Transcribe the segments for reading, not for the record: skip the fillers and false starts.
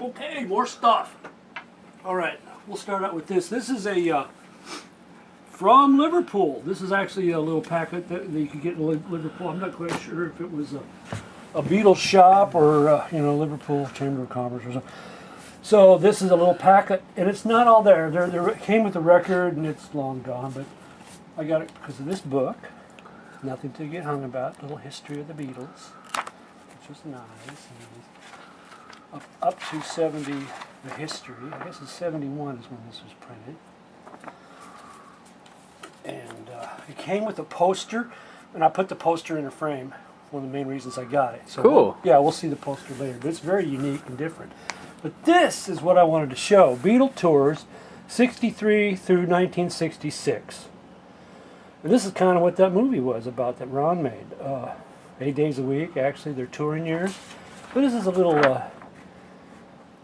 Okay, more stuff. All right, we'll start out with this. This is a from Liverpool. This is actually a little packet that you could get in Liverpool. I'm not quite sure if it was a Beatles shop or Liverpool Chamber of Commerce or something. So this is a little packet, and it's not all there. It came with a record, and it's long gone, but I got it because of this book. Nothing to get hung about. Little history of the Beatles, which was nice. And up to 70, the history. I guess it's 71 is when this was printed. And it came with a poster, and I put the poster in a frame. One of the main reasons I got it. So cool. We'll see the poster later, but it's very unique and different. But this is what I wanted to show. Beatle Tours, 63 through 1966. And this is kind of what that movie was about that Ron made. 8 days a week, actually, their touring years. But this is a little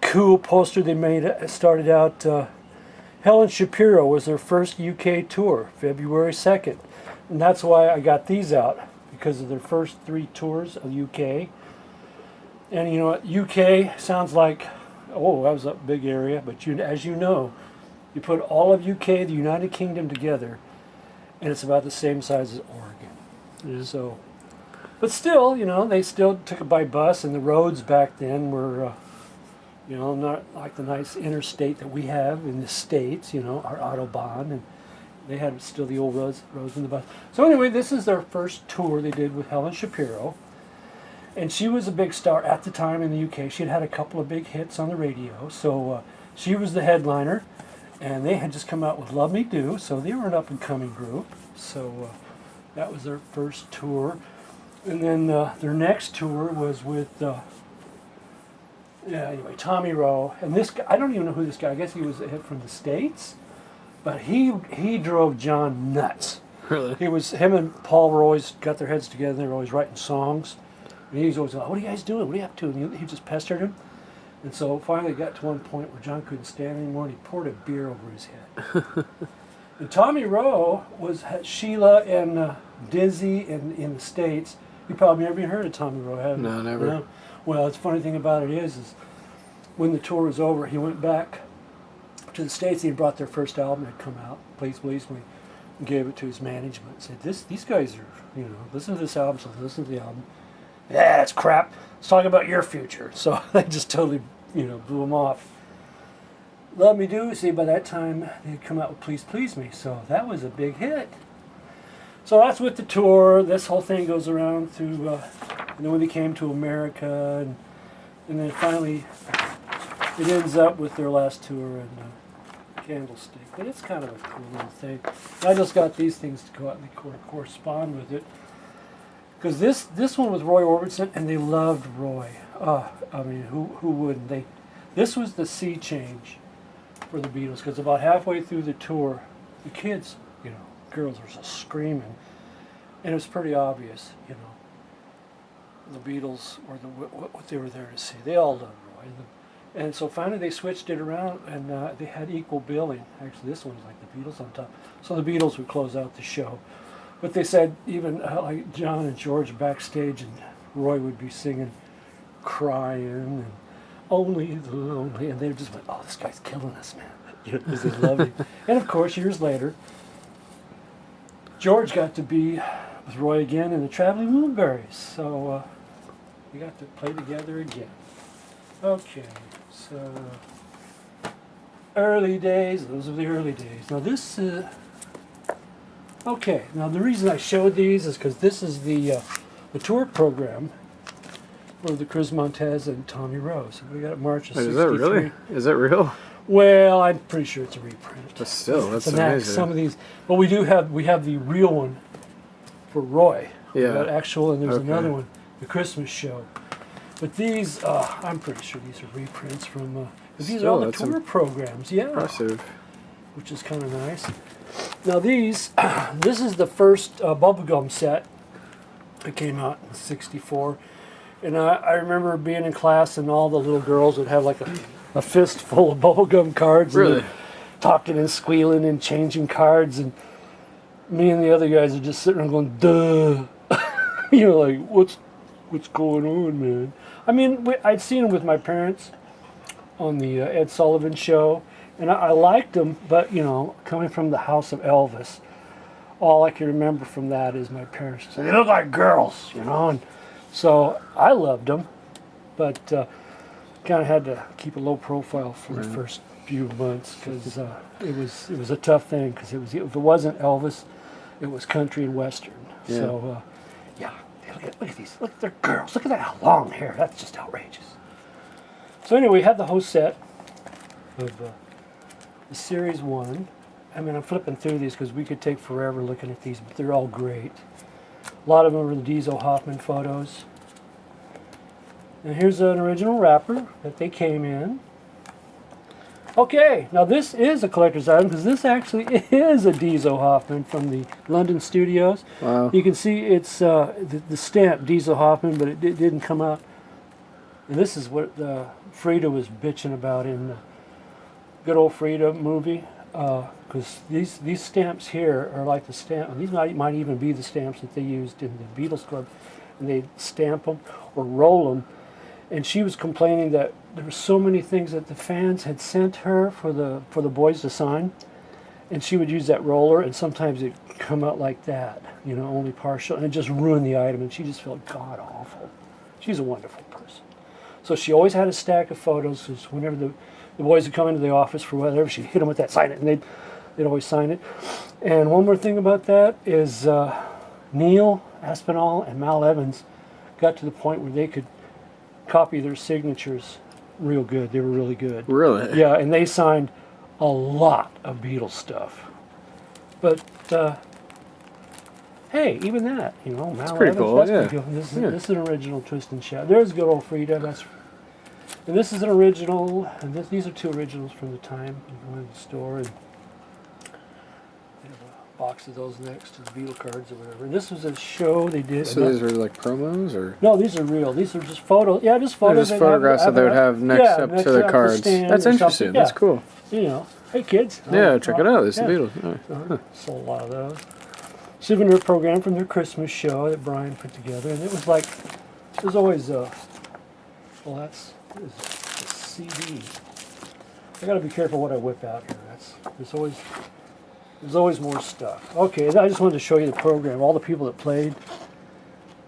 cool poster they made. It started out, Helen Shapiro was their first UK tour, February 2nd. And that's why I got these out, because of their first 3 tours of UK. And you know what, UK sounds like, oh, that was a big area, but as you know, you put all of UK, the United Kingdom together, and it's about the same size as Oregon. So, but still, they still took it by bus, and the roads back then were, not like the nice interstate that we have in the States, our Autobahn, and they had still the old roads in the bus. So anyway, this is their first tour they did with Helen Shapiro. And she was a big star at the time in the UK. She had a couple of big hits on the radio. So she was the headliner. And they had just come out with Love Me Do. So they were an up-and-coming group. So that was their first tour. And then their next tour was with, Tommy Rowe. And this guy, I don't even know who this guy, I guess he was from the States. But he drove John nuts. Really? Him and Paul were always got their heads together. They were always writing songs. And he was always like, what are you guys doing? What are you up to? And he just pestered him. And so finally it got to one point where John couldn't stand anymore, and he poured a beer over his head. And Tommy Rowe had Sheila and Dizzy in the States. You probably never even heard of Tommy Rowe, have you? No, never. No? Well, the funny thing about it is when the tour was over, he went back to the States, and he brought their first album that had come out, Please Please Me, and gave it to his management. Said, these guys are, listen to this album, so listen to the album. Yeah, that's crap. Let's talk about your future. So they just totally, blew him off. Love Me Do, see, by that time they had come out with Please Please Me, so that was a big hit. So that's with the tour. This whole thing goes around through, and then when they came to America, and then finally it ends up with their last tour in Candlestick. But it's kind of a cool little thing. I just got these things to go out and correspond with it. Because this one was Roy Orbison, and they loved Roy. Who wouldn't? This was the sea change for the Beatles, because about halfway through the tour, the kids, girls were just screaming, and it was pretty obvious, the Beatles were what they were there to see. They all loved Roy, and so finally they switched it around, and they had equal billing. Actually, this one was like the Beatles on top, so the Beatles would close out the show. But they said even like John and George backstage, and Roy would be singing, crying, and Only the Lonely, and they just went, oh, this guy's killing us, man. Because they loved him. And of course, years later, George got to be with Roy again in the Traveling Wilburys, so we got to play together again. Okay, so early days, those are the early days. Now this okay, now the reason I showed these is because this is the tour program for the Chris Montez and Tommy Rowe. So we got it March of 63. Is that really? Is that real? Well, I'm pretty sure it's a reprint. But still, that's amazing. amazing. Some of these, but we have the real one for Roy. Yeah. We got actual, and there's Okay. another one, the Christmas show. But these, I'm pretty sure these are reprints from. These are all the tour programs. Yeah. Impressive. Which is kind of nice. Now these, this is the first bubblegum set that came out in '64. And I remember being in class, and all the little girls would have like a fistful of bubblegum cards. Really? And talking and squealing and changing cards. And me and the other guys are just sitting there going, duh. Like, what's going on, man? I mean, I'd seen them with my parents. on the Ed Sullivan Show, and I liked them. But you know, coming from the house of Elvis, all I can remember from that is my parents saying they look like girls, you know, and so I loved them, but kind of had to keep a low profile for the first few months because it was a tough thing because if it wasn't Elvis, it was country and western. Yeah. So yeah, look at these, look, they're girls. Look at that long hair. That's just outrageous. So anyway, we had the whole set of the Series 1. I mean, I'm flipping through these because we could take forever looking at these, but they're all great. A lot of them are the Diesel Hoffman photos. And here's an original wrapper that they came in. Okay, now this is a collector's item because this actually is a Diesel Hoffman from the London studios. Wow. You can see it's the stamp Diesel Hoffman, but it didn't come out. And this is what Frida was bitching about in the good old Frida movie. Because these stamps here are like the stamp. These might even be the stamps that they used in the Beatles Club, and they stamp them or roll them. And she was complaining that there were so many things that the fans had sent her for the boys to sign, and she would use that roller, and sometimes it come out like that, you know, only partial, and it just ruined the item, and she just felt god awful. She's a wonderful person. So she always had a stack of photos, because whenever the boys would come into the office for whatever, she'd hit them with that, sign it, and they'd always sign it. And one more thing about that is Neil Aspinall and Mal Evans got to the point where they could copy their signatures real good. They were really good. Really? Yeah, and they signed a lot of Beatles stuff. But hey, even that, you know, Mal pretty Evans, cool, that's yeah. pretty cool. This is an original Twist and Shout. There's good old Frida. And this is an original, and these are two originals from the time. You go in the store and they have a box of those next to the Beatle cards or whatever. And this was a show they did. So these are like promos, or? No, these are real. These are just photos. Yeah, just photos. Just photographs that they would have next up to the cards. stand That's or interesting. something. That's Yeah. cool. You know, hey kids. Yeah, check it out. This is yeah. the Beatles. Yeah. Sold a lot of those. Souvenir program from their Christmas show that Brian put together, and it was like, there's always well, that's a CD. I got to be careful what I whip out here. There's always more stuff. Okay, I just wanted to show you the program, all the people that played.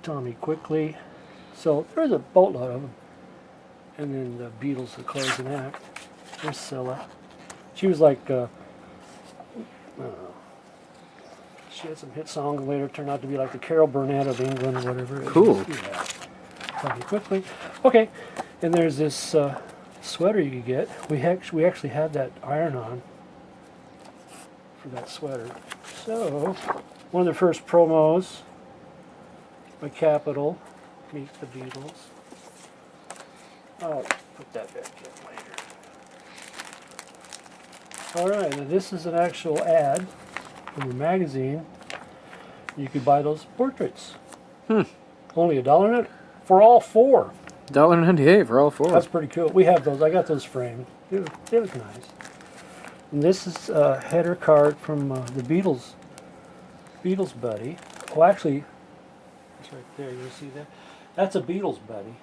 Tommy Quickly. So there's a boatload of them. And then the Beatles, the closing act. There's Scylla. She was like, I don't know. She had some hit songs and later turned out to be like the Carol Burnett of England or whatever. Cool. Yeah. Tommy Quickly. Okay, and there's this sweater you could get. We actually had that iron-on for that sweater. So, one of the first promos by Capitol, Meet the Beatles. I'll put that back in later. Alright, now this is an actual ad from a magazine. You could buy those portraits. Only $1 for all four. $1.98 for all four. That's pretty cool. We have those. I got those framed. They look nice. And this is a header card from the Beatles buddy. Oh, actually, it's right there. You see that? That's a Beatles buddy.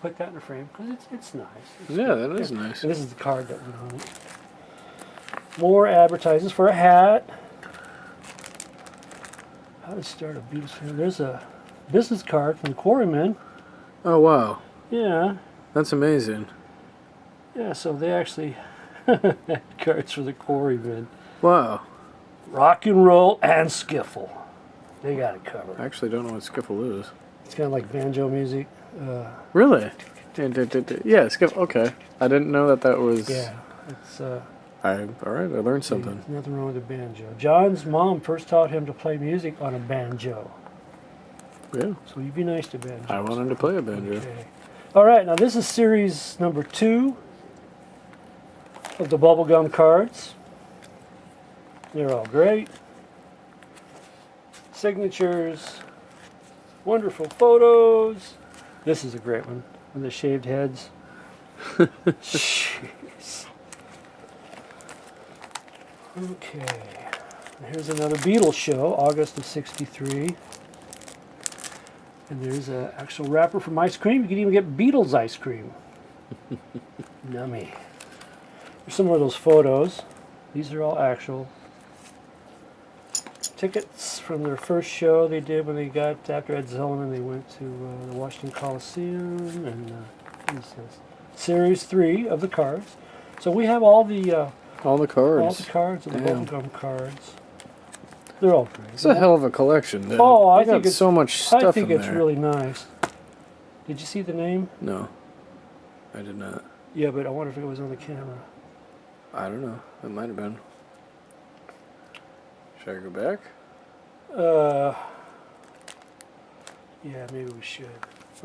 Put that in a frame because it's nice. Yeah, that is nice. And this is the card that went on it. More advertisements for a hat. How to start a Beatles fan. There's a business card from the Quarrymen. Oh, wow. Yeah. That's amazing. Yeah, so they actually had cards for the Quarrymen. Wow. Rock and roll and skiffle. They got it covered. I actually don't know what skiffle is. It's kind of like banjo music. Really? Yeah, skiffle. Okay. I didn't know that was... Yeah, it's... all right, I learned something. There's nothing wrong with a banjo. John's mom first taught him to play music on a banjo. Yeah. So you'd be nice to banjo. I want him to play a banjo. Okay. All right, now this is series number 2 of the bubblegum cards. They're all great. Signatures. Wonderful photos. This is a great one with the shaved heads. Jeez. Okay. Here's another Beatles show, August of '63. And there's an actual wrapper from ice cream. You can even get Beatles ice cream. Yummy. Here's some of those photos. These are all actual tickets from their first show they did when they got, after Ed Zellman, they went to the Washington Coliseum, and what is this? Series 3 of the cards. So we have all the All the all the cards. cards and the Damn. bubblegum cards. They're all great. It's a hell of a collection. Dude. Oh, I They got think it's so much stuff I think in it's there. really nice. Did you see the name? No, I did not. Yeah, but I wonder if it was on the camera. I don't know. It might have been. Should I go back? Yeah, maybe we should.